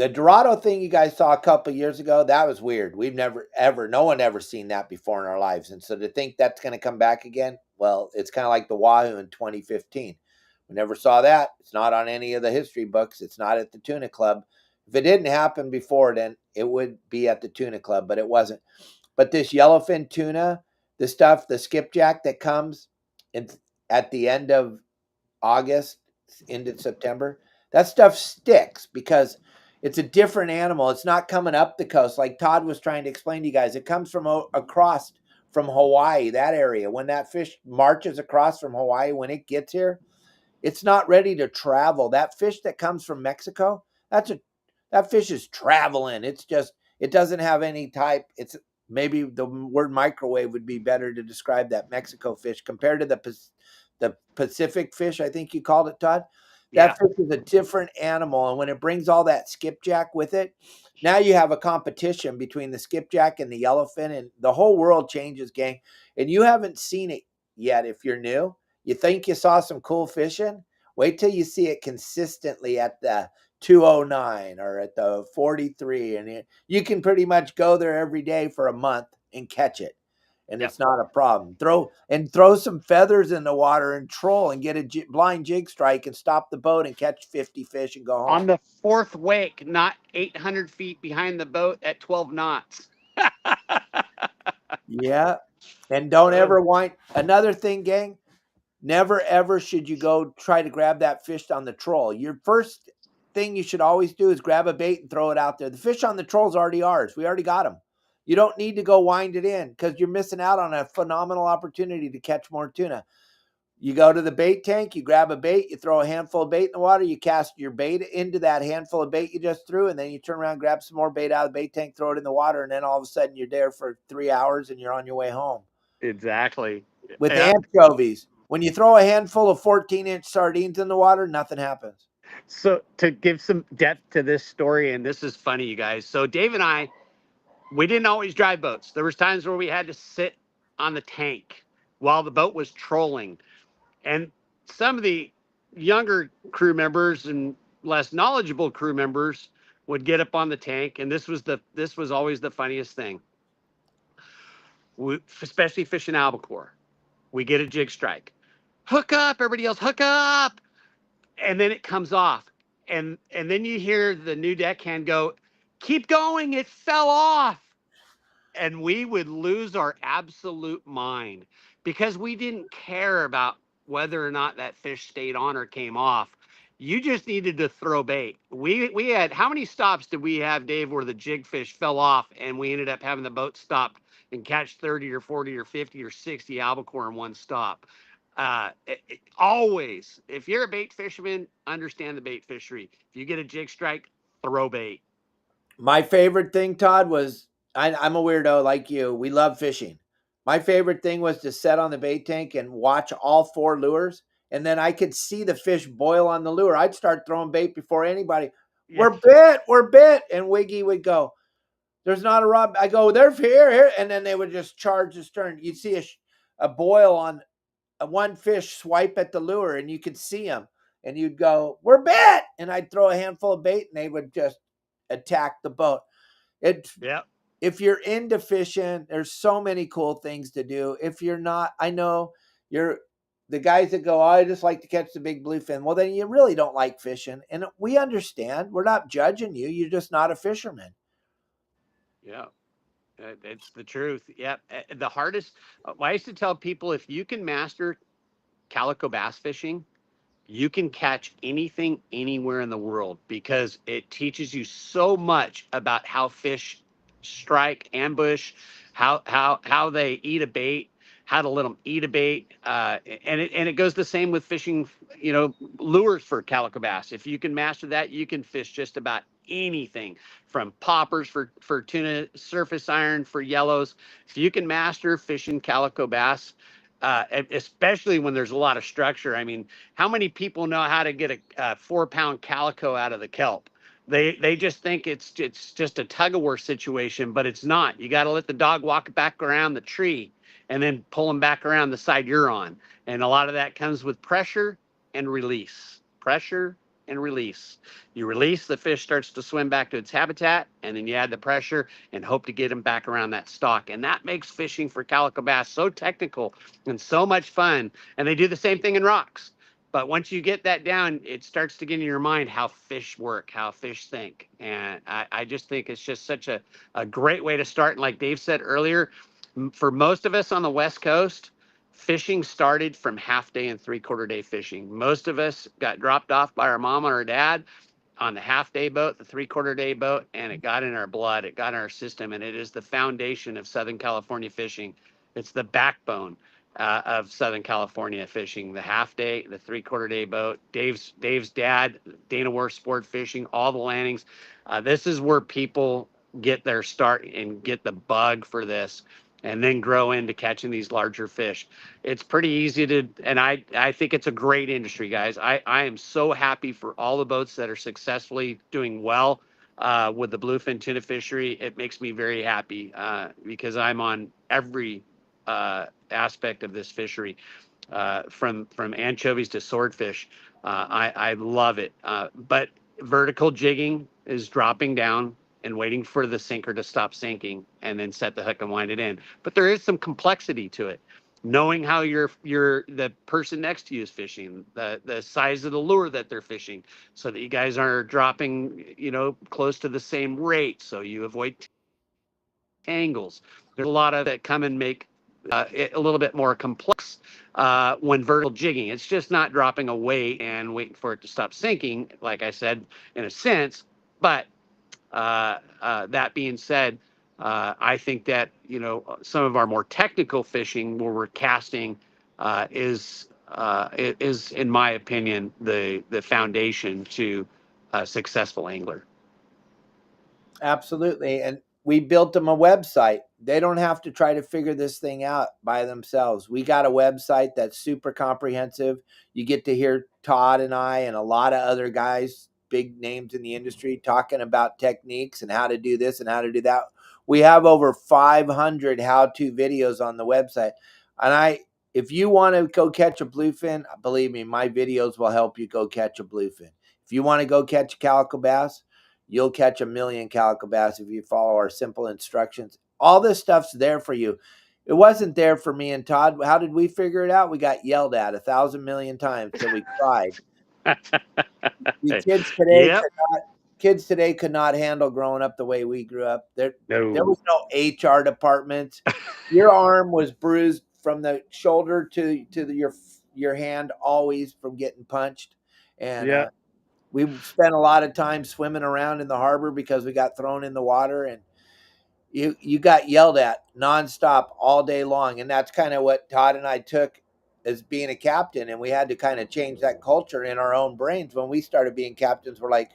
The Dorado thing you guys saw a couple years ago, that was weird. We've never ever, no one ever seen that before in our lives. And so to think that's going to come back again, well, it's kind of like the Wahoo in 2015. We never saw that. It's not on any of the history books. It's not at the Tuna Club. If it didn't happen before, then it would be at the Tuna Club, but it wasn't. But this yellowfin tuna, the stuff, the skipjack that comes in, at the end of August into September, that stuff sticks because it's a different animal. It's not coming up the coast like Todd was trying to explain to you guys. It comes from across from Hawaii, that area. When that fish marches across from Hawaii, when it gets here, it's not ready to travel. That fish that comes from Mexico, that fish is traveling. It's just, it doesn't have any type. It's maybe the word microwave would be better to describe that Mexico fish compared to the Pacific fish, I think you called it, Todd. Yeah. That fish is a different animal. And when it brings all that skipjack with it, now you have a competition between the skipjack and the yellowfin, and the whole world changes, gang. And you haven't seen it yet if you're new. You think you saw some cool fishing? Wait till you see it consistently at the 209 or at the 43. And you can pretty much go there every day for a month and catch it. And Yep. it's not a problem. Throw some feathers in the water and troll and get a blind jig strike and stop the boat and catch 50 fish and go On home. the fourth wake, not 800 feet behind the boat at 12 knots. Yeah. And don't ever wind. Another thing, gang, never ever should you go try to grab that fish on the troll. Your first thing you should always do is grab a bait and throw it out there. The fish on the troll is already ours. We already got them. You don't need to go wind it in because you're missing out on a phenomenal opportunity to catch more tuna. You go to the bait tank, you grab a bait, you throw a handful of bait in the water, you cast your bait into that handful of bait you just threw, and then you turn around, grab some more bait out of the bait tank, throw it in the water, and then all of a sudden you're there for 3 hours and you're on your way home. Exactly. With Yeah. anchovies, when you throw a handful of 14-inch sardines in the water, nothing happens. So to give some depth to this story, and this is funny, you guys. So Dave and I, we didn't always drive boats. There was times where we had to sit on the tank while the boat was trolling. And some of the younger crew members and less knowledgeable crew members would get up on the tank, and this was always the funniest thing. Especially fishing albacore. We get a jig strike. Hook up, everybody else, hook up. And then it comes off. And then you hear the new deckhand go, keep going, it fell off. And we would lose our absolute mind because we didn't care about whether or not that fish stayed on or came off. You just needed to throw bait. We had, how many stops did we have, Dave, where the jig fish fell off and we ended up having the boat stopped and catch 30 or 40 or 50 or 60 albacore in one stop? Always, if you're a bait fisherman, understand the bait fishery. If you get a jig strike, throw bait. My favorite thing, Todd, was I'm a weirdo like you. We love fishing. My favorite thing was to set on the bait tank and watch all four lures, and then I could see the fish boil on the lure. I'd start throwing bait before anybody. Yeah. We're bit. And Wiggy would go, there's not a rod. I go, they're here. And then they would just charge the stern. You'd see a boil on one fish swipe at the lure, and you could see them. And you'd go, we're bit. And I'd throw a handful of bait, and they would just attack the boat. It Yeah. If you're into fishing, there's so many cool things to do. If you're not, I know you're the guys that go, oh, I just like to catch the big bluefin. Well, then you really don't like fishing. And we understand. We're not judging you. You're just not a fisherman. Yeah. It's the truth. Yeah. The hardest, I used to tell people, if you can master calico bass fishing, you can catch anything anywhere in the world because it teaches you so much about how fish strike, ambush, how they eat a bait, how to let them eat a bait, and it goes the same with fishing. Lures for calico bass. If you can master that, you can fish just about anything from poppers for tuna, surface iron for yellows. If you can master fishing calico bass, especially when there's a lot of structure. I mean, how many people know how to get a 4-pound calico out of the kelp? They just think it's just a tug of war situation, but it's not. You got to let the dog walk back around the tree and then pull him back around the side you're on. And a lot of that comes with pressure and release. Pressure and release. You release, the fish starts to swim back to its habitat, and then you add the pressure and hope to get them back around that stock. And that makes fishing for calico bass so technical and so much fun. And they do the same thing in rocks. But once you get that down, it starts to get in your mind how fish work, how fish think. And I just think it's just such a great way to start. And like Dave said earlier, for most of us on the West Coast, fishing started from half day and 3/4 day fishing. Most of us got dropped off by our mom or our dad on the half day boat, the 3/4 day boat, and it got in our blood, it got in our system, and it is the foundation of Southern California fishing. It's the backbone of Southern California fishing. The half day, the 3/4 day boat, Dave's dad, Dana Wharf Sport Fishing, all the landings. This is where people get their start and get the bug for this, and then grow into catching these larger fish. It's pretty easy to, and I think it's a great industry, guys. I am so happy for all the boats that are successfully doing well with the bluefin tuna fishery. It makes me very happy because I'm on every aspect of this fishery, from anchovies to swordfish. I love it. But vertical jigging is dropping down and waiting for the sinker to stop sinking and then set the hook and wind it in. But there is some complexity to it. Knowing how the person next to you is fishing, the size of the lure that they're fishing, so that you guys are dropping, close to the same rate, so you avoid tangles. There's a lot of that come and make it a little bit more complex when vertical jigging. It's just not dropping a weight and waiting for it to stop sinking, like I said, in a sense. But that being said, I think that some of our more technical fishing, where we're casting, is in my opinion the foundation to a successful angler. Absolutely. And we built them a website. They don't have to try to figure this thing out by themselves. We got a website that's super comprehensive. You get to hear Todd and I and a lot of other guys, big names in the industry, talking about techniques and how to do this and how to do that. We have over 500 how-to videos on the website. And if you want to go catch a bluefin, believe me, my videos will help you go catch a bluefin. If you want to go catch a calico bass, you'll catch a million calico bass if you follow our simple instructions. All this stuff's there for you. It wasn't there for me and Todd. How did we figure it out? We got yelled at 1,000 million times till we cried. The Yep. kids today could not handle growing up the way we grew up. There No. was no HR department. Your arm was bruised from the shoulder to your hand, always from getting punched. And Yeah. we spent a lot of time swimming around in the harbor because we got thrown in the water, and you got yelled at nonstop all day long. And that's kind of what Todd and I took as being a captain. And we had to kind of change that culture in our own brains. When we started being captains, we're like,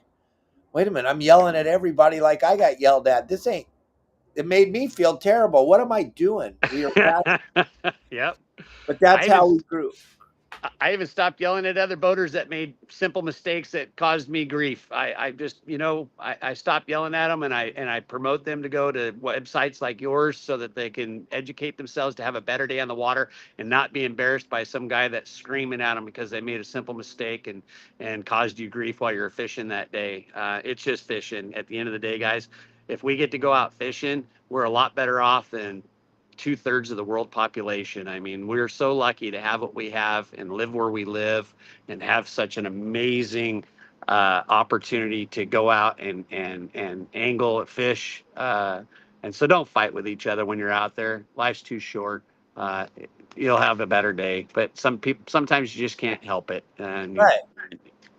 wait a minute, I'm yelling at everybody like I got yelled at. It made me feel terrible. What am I doing? We are Yep. but that's I even how we grew. I even stopped yelling at other boaters that made simple mistakes that caused me grief. I just, I stopped yelling at them, and I promote them to go to websites like yours so that they can educate themselves to have a better day on the water and not be embarrassed by some guy that's screaming at them because they made a simple mistake and caused you grief while you're fishing that day. It's just fishing. At the end of the day, guys, if we get to go out fishing, we're a lot better off than 2/3 of the world population. I mean, we're so lucky to have what we have and live where we live and have such an amazing opportunity to go out and angle, fish. And so don't fight with each other when you're out there. Life's too short. Uh, you'll have a better day. But sometimes you just can't help it, and Right.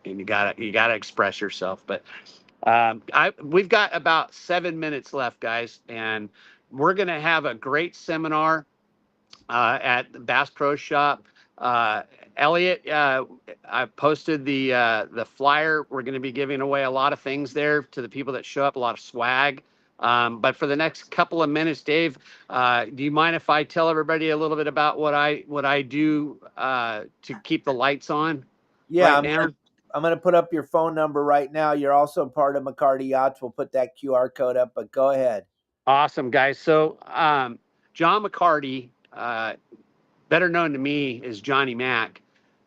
you gotta express yourself. But we've got about 7 minutes left, guys, and we're going to have a great seminar at the Bass Pro Shop. Elliot, I posted the flyer. We're going to be giving away a lot of things there to the people that show up, a lot of swag. But for the next couple of minutes, Dave, do you mind if I tell everybody a little bit about what I do to keep the lights on Yeah, right now? I'm going to put up your phone number right now. You're also part of McCarty Yachts. We'll put that QR code up, but go ahead. Awesome, guys. So John McCarty, better known to me as Johnny Mac,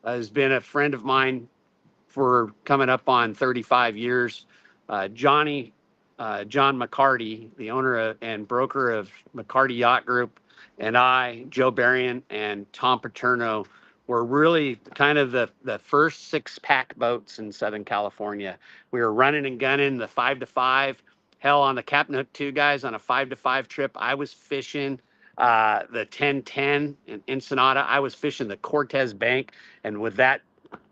has been a friend of mine for coming up on 35 years. John McCarty, the owner and broker of McCarty Yacht Group, and I, Joe Berrien, and Tom Paterno, were really kind of the first six-pack boats in Southern California. We were running and gunning the 5-to-5. Hell, on the Captain Hook 2 guys on a 5-to-5 trip, I was fishing the 1010 in Ensenada. I was fishing the Cortez Bank, and with that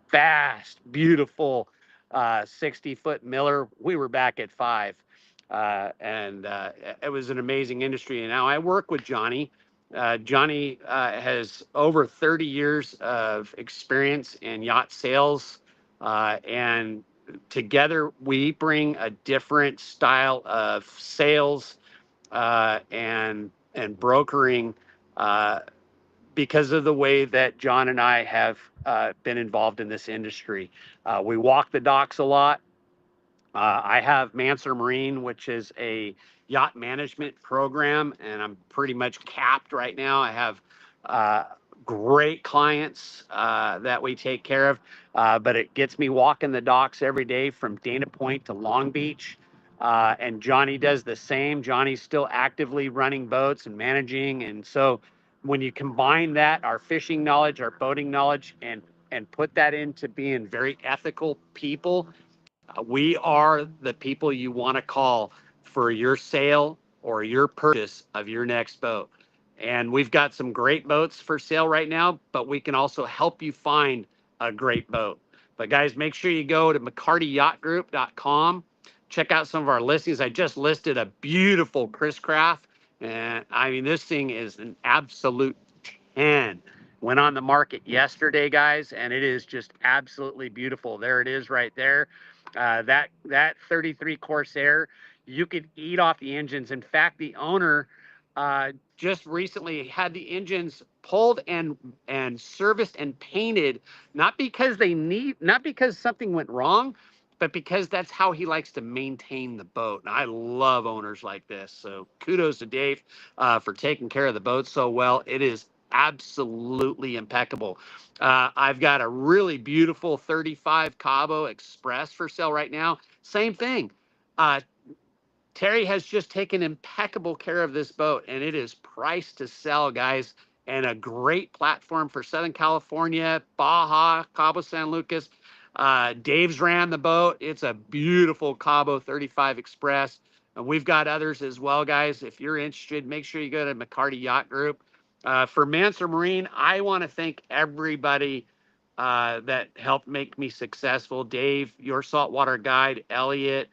fast, beautiful 60-foot Miller, we were back at 5. And it was an amazing industry. And now I work with Johnny. Johnny has over 30 years of experience in yacht sales, and together we bring a different style of sales and brokering because of the way that John and I have been involved in this industry. We walk the docks a lot. I have Mansur Marine, which is a yacht management program, and I'm pretty much capped right now. I have great clients that we take care of, but it gets me walking the docks every day from Dana Point to Long Beach. And Johnny does the same. Johnny's still actively running boats and managing. And so when you combine that, our fishing knowledge, our boating knowledge, and put that into being very ethical people, we are the people you want to call for your sale or your purchase of your next boat. And we've got some great boats for sale right now, but we can also help you find a great boat. But guys, make sure you go to McCartyYachtGroup.com. Check out some of our listings. I just listed a beautiful Chris Craft. And I mean, this thing is an absolute 10. Went on the market yesterday, guys, and it is just absolutely beautiful. There it is right there. That 33 Corsair, you could eat off the engines. In fact, the owner just recently had the engines pulled and serviced and painted, not because something went wrong, but because that's how he likes to maintain the boat. And I love owners like this. So kudos to Dave for taking care of the boat so well. It is absolutely impeccable. I've got a really beautiful 35 Cabo Express for sale right now. Same thing. Terry has just taken impeccable care of this boat, and it is priced to sell, guys, and a great platform for Southern California, Baja, Cabo San Lucas. Dave's ran the boat. It's a beautiful Cabo 35 Express, and we've got others as well, guys. If you're interested, make sure you go to McCarty Yacht Group. For Mansur Marine, I want to thank everybody that helped make me successful. Dave, Your Saltwater Guide, Elliot,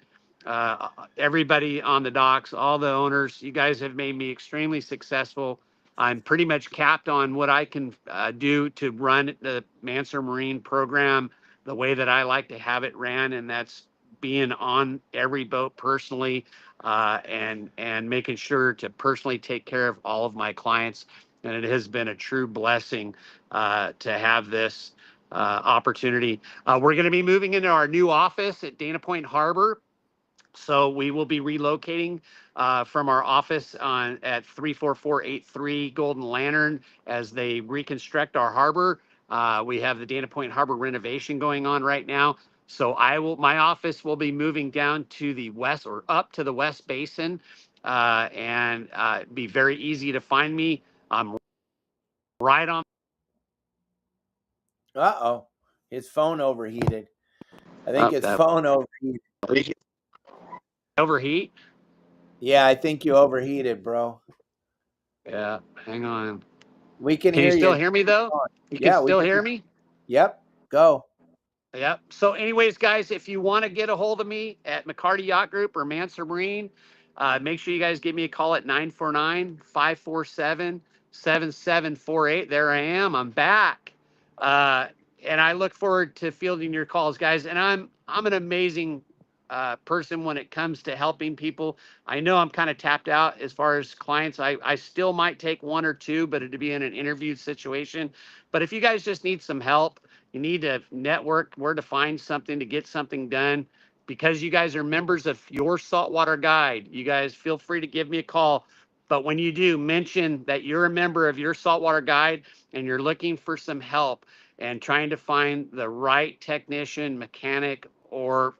everybody on the docks, all the owners, you guys have made me extremely successful. I'm pretty much capped on what I can do to run the Mansur Marine program the way that I like to have it ran, and that's being on every boat personally and making sure to personally take care of all of my clients. And it has been a true blessing to have this opportunity. We're going to be moving into our new office at Dana Point Harbor. So we will be relocating from our office at 34483 Golden Lantern as they reconstruct our harbor. We have the Dana Point Harbor renovation going on right now. So my office will be moving down to the west or up to the West Basin, and be very easy to find me. I'm right on. Uh-oh. His phone overheated. I think his phone overheated. Overheat? Yeah, I think you overheated, bro. Yeah, hang on. We can Can hear you still you. hear me, though? You can still hear me? Yep, go. Yep. So anyways, guys, if you want to get a hold of me at McCarty Yacht Group or Mansur Marine, make sure you guys give me a call at 949-547-7748. There I am. I'm back. And I look forward to fielding your calls, guys. And I'm an amazing person when it comes to helping people. I know I'm kind of tapped out as far as clients. I still might take one or two, but it'd be in an interview situation. But if you guys just need some help, you need to network where to find something to get something done, because you guys are members of Your Saltwater Guide. You guys feel free to give me a call. But when you do, mention that you're a member of Your Saltwater Guide and you're looking for some help. and trying to find the right technician, mechanic, or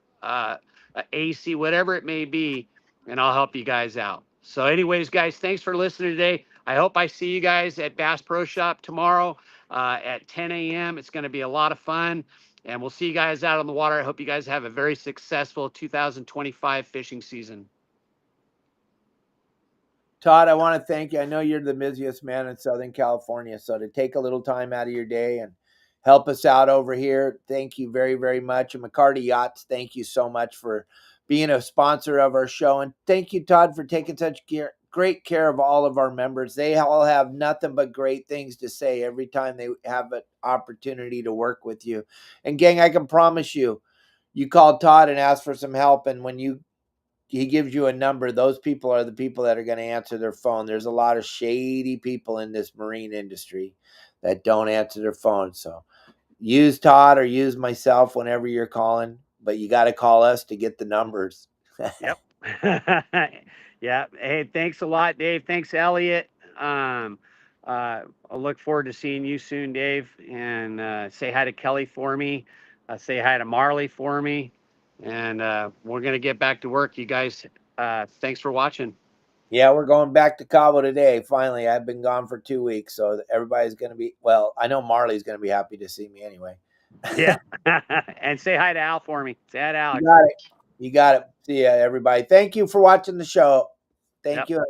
AC, whatever it may be, and I'll help you guys out. So, anyways, guys, thanks for listening today. I hope I see you guys at Bass Pro Shop tomorrow at 10 a.m. It's going to be a lot of fun, and we'll see you guys out on the water. I hope you guys have a very successful 2025 fishing season. Todd, I want to thank you. I know you're the busiest man in Southern California, so to take a little time out of your day and help us out over here, thank you very, very much. And McCarty Yachts, thank you so much for being a sponsor of our show. And thank you, Todd, for taking such great care of all of our members. They all have nothing but great things to say every time they have an opportunity to work with you. And gang, I can promise you, you call Todd and ask for some help, and when he gives you a number, those people are the people that are going to answer their phone. There's a lot of shady people in this marine industry that don't answer their phone. So use Todd or use myself whenever you're calling, but you got to call us to get the numbers. Yep. Yeah. Hey, thanks a lot, Dave. Thanks, Elliot. I'll look forward to seeing you soon, Dave. And say hi to Kelly for me. Say hi to Marley for me. And we're going to get back to work. You guys, thanks for watching. Yeah, we're going back to Cabo today. Finally, I've been gone for 2 weeks, so everybody's going to be, well, I know Marley's going to be happy to see me anyway. Yeah. And say hi to Al for me. Say hi to You Alex. got it. You got it. See ya, everybody. Thank you for watching the show. Thank Yep. you.